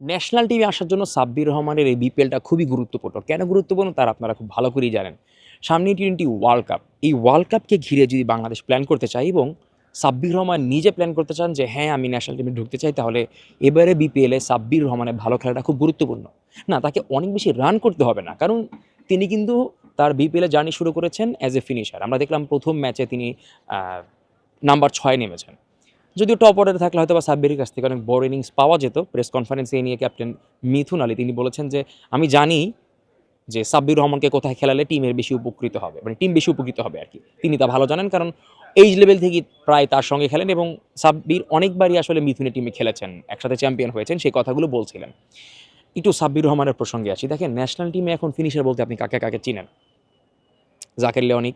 National টিমে আসার জন্য সাব্বির রহমানের এই বিপিএলটা খুবই গুরুত্বপূর্ণ। কেন গুরুত্বপূর্ণ তার আপনারা খুব ভালো করেই জানেন। সামনেই টি-টোয়েন্টি ওয়ার্ল্ড কাপ। এই ওয়ার্ল্ড কাপকে ঘিরে যদি বাংলাদেশ প্ল্যান করতে চায় এবং সাব্বির রহমান নিজে প্ল্যান করতে চান যে হ্যাঁ, আমি ন্যাশনাল টিমে ঢুকতে চাই, তাহলে এবারে বিপিএলে সাব্বির রহমানের ভালো খেলাটা খুব গুরুত্বপূর্ণ। না, তাকে অনেক বেশি রান করতে হবে না। কারণ তিনি কিন্তু তার বিপিএলে জার্নি শুরু করেছেন অ্যাজ এ ফিনিশার। আমরা দেখলাম প্রথম ম্যাচে তিনি আ নাম্বার ৬ নেমেছেন। যদিও টপ অর্ডারে থাকলে হয়তো বা সাব্বিরের কাছ থেকে অনেক বড় ইনিংস পাওয়া যেত। প্রেস কনফারেন্সে এ নিয়ে ক্যাপ্টেন মিথুন আলী তিনি বলেছেন যে, "আমি জানি যে সাব্বির রহমানকে কোথায় খেলালে টিমের বেশি উপকৃত হবে। মানে টিম বেশি উপকৃত হবে আরকি।" তিনি তা ভালো জানেন, কারণ এইজ লেভেল থেকেই প্রায় তার সঙ্গে খেলেন এবং সাব্বির অনেকবারই আসলে মিথুনের টিমে খেলেছেন। একসাথে চ্যাম্পিয়ন হয়েছেন, সেই কথাগুলো বলছিলেন। একটু সাব্বির রহমানের প্রসঙ্গে আসি। দেখেন, ন্যাশনাল টিমে এখন ফিনিশার বলতে আপনি কাকে চিনেন? জাকের লিওনিক,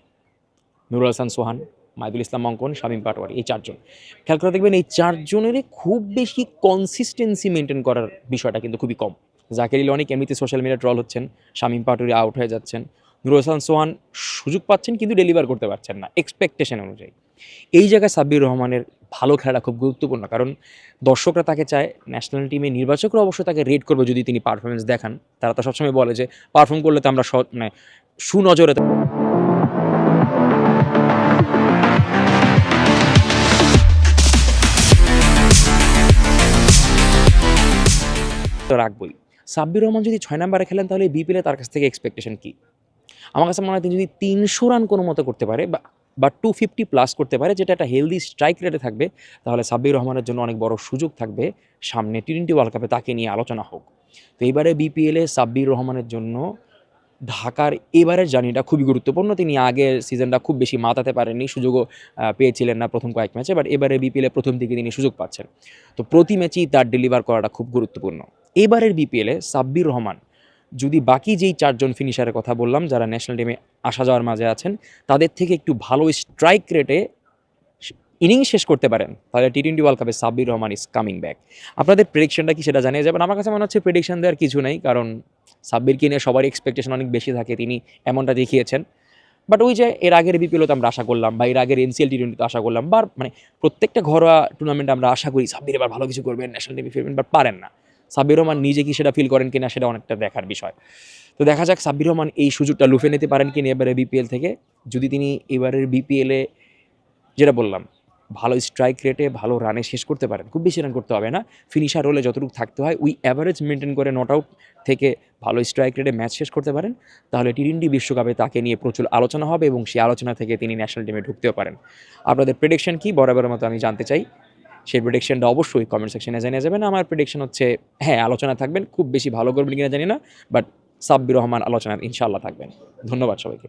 নুরুল হাসান সোহান, মাহিদুল ইসলাম অঙ্কন, শামীম পাটোয়ারি, এই ৪ জন। খেয়াল করে দেখবেন এই ৪ জনেরই খুব বেশি কনসিস্টেন্সি মেইনটেইন করার বিষয়টা কিন্তু খুবই কম। জাকের ইলওয়ানিক এমনিতে সোশ্যাল মিডিয়ায় ট্রল হচ্ছেন, শামীম পাটোয়ারি আউট হয়ে যাচ্ছেন, নুরুল হাসান সোহান সুযোগ পাচ্ছেন কিন্তু ডেলিভার করতে পারছেন না এক্সপেকটেশন অনুযায়ী। এই জায়গায় সাব্বির রহমানের ভালো খেলাটা খুব গুরুত্বপূর্ণ, কারণ দর্শকরা তাকে চায়, ন্যাশনাল টিমে নির্বাচকরা অবশ্যই তাকে রেট করবে যদি তিনি পারফরম্যান্স দেখান। তারা তো সবসময় বলে যে পারফর্ম করলে তো আমরা মানে সুনজরে তো রাখবই। সাব্বির রহমান যদি ৬ নাম্বারে খেলেন তাহলে বিপিএলে তার কাছ থেকে এক্সপেকটেশন কী? আমার কাছে মনে হয় তিনি যদি ৩০০ রান কোনো মতে করতে পারে বা 250 প্লাস করতে পারে, যেটা একটা হেলদি স্ট্রাইক রেটে থাকবে, তাহলে সাব্বির রহমানের জন্য অনেক বড় সুযোগ থাকবে সামনে টি-টোয়েন্টি ওয়ার্ল্ড কাপে তাকে নিয়ে আলোচনা হোক। তো এইবারে বিপিএলে সাব্বির রহমানের জন্য ঢাকার এবারের জার্নিটা খুবই গুরুত্বপূর্ণ। তিনি আগের সিজনটা খুব বেশি মাতাতে পারেননি, সুযোগও পেয়েছিলেন না প্রথম কয়েক ম্যাচে। বাট এবারে বিপিএলে প্রথম দিকে তিনি সুযোগ পাচ্ছেন। তো প্রতি ম্যাচেই তার ডেলিভার করাটা খুব গুরুত্বপূর্ণ। এবারের বিপিএলে সাব্বির রহমান যদি বাকি যেই ৪ জন ফিনিশারের কথা বললাম, যারা ন্যাশনাল টিমে আসা যাওয়ার মাঝে আছেন, তাদের থেকে একটু ভালো স্ট্রাইক রেটে ইনিংস শেষ করতে পারেন, তাহলে টি-টোয়েন্টি ওয়ার্ল্ড কাপে Sabbir Rahman is coming back. আপনাদের প্রেডিকশনটা কি সেটা জানিয়ে যাবেন। আমার কাছে মনে হচ্ছে প্রেডিকশন দেওয়ার কিছু নেই, কারণ সাব্বিরকে নিয়ে সবারই এক্সপেকটেশন অনেক বেশি থাকে, তিনি এমনটা দেখিয়েছেন। বাট ওই যে এর আগের বিপিএলতে আমরা আশা করলাম, বা এর আগের এনসিএল টি-টোয়েন্টিতে আশা করলাম, বা মানে প্রত্যেকটা ঘরোয়া টুর্নামেন্টে আমরা আশা করি সাব্বির এবার ভালো কিছু করবেন, ন্যাশনাল টিমে ফিরবেন, বাট পারেন না। সাব্বির রহমান নিজে কি সেটা ফিল করেন কিনা সেটা অনেকটা দেখার বিষয়। তো দেখা যাক সাব্বির রহমান এই সুযোগটা লুফে নিতে পারেন কিনা এবারে বিপিএল থেকে। যদি তিনি এবারের বিপিএলে, যেটা বললাম, ভালো স্ট্রাইক রেটে ভালো রানে শেষ করতে পারেন, খুব বেশি রান করতে হবে না, ফিনিশার রোলে যতটুকু থাকতে হয় ওই অ্যাভারেজ মেনটেন করে নট আউট থেকে ভালো স্ট্রাইক রেটে ম্যাচ শেষ করতে পারেন, তাহলে টি-টোয়েন্টি বিশ্বকাপে তাকে নিয়ে প্রচুর আলোচনা হবে এবং সেই আলোচনা থেকে তিনি ন্যাশনাল টিমে ঢুকতেও পারেন। আপনাদের প্রেডিকশন কি বরাবরের মতো আমি জানতে চাই। সেই প্রেডিকশনটা অবশ্যই কমেন্ট সেকশনে জানিয়ে যাবেন। আমার প্রেডিকশন হচ্ছে হ্যাঁ, আলোচনা থাকবেন, খুব বেশি ভালো করবেন কিনা জানি না, বাট সাব্বির রহমান আলোচনায় ইনশাআল্লাহ থাকবেন। ধন্যবাদ সবাইকে।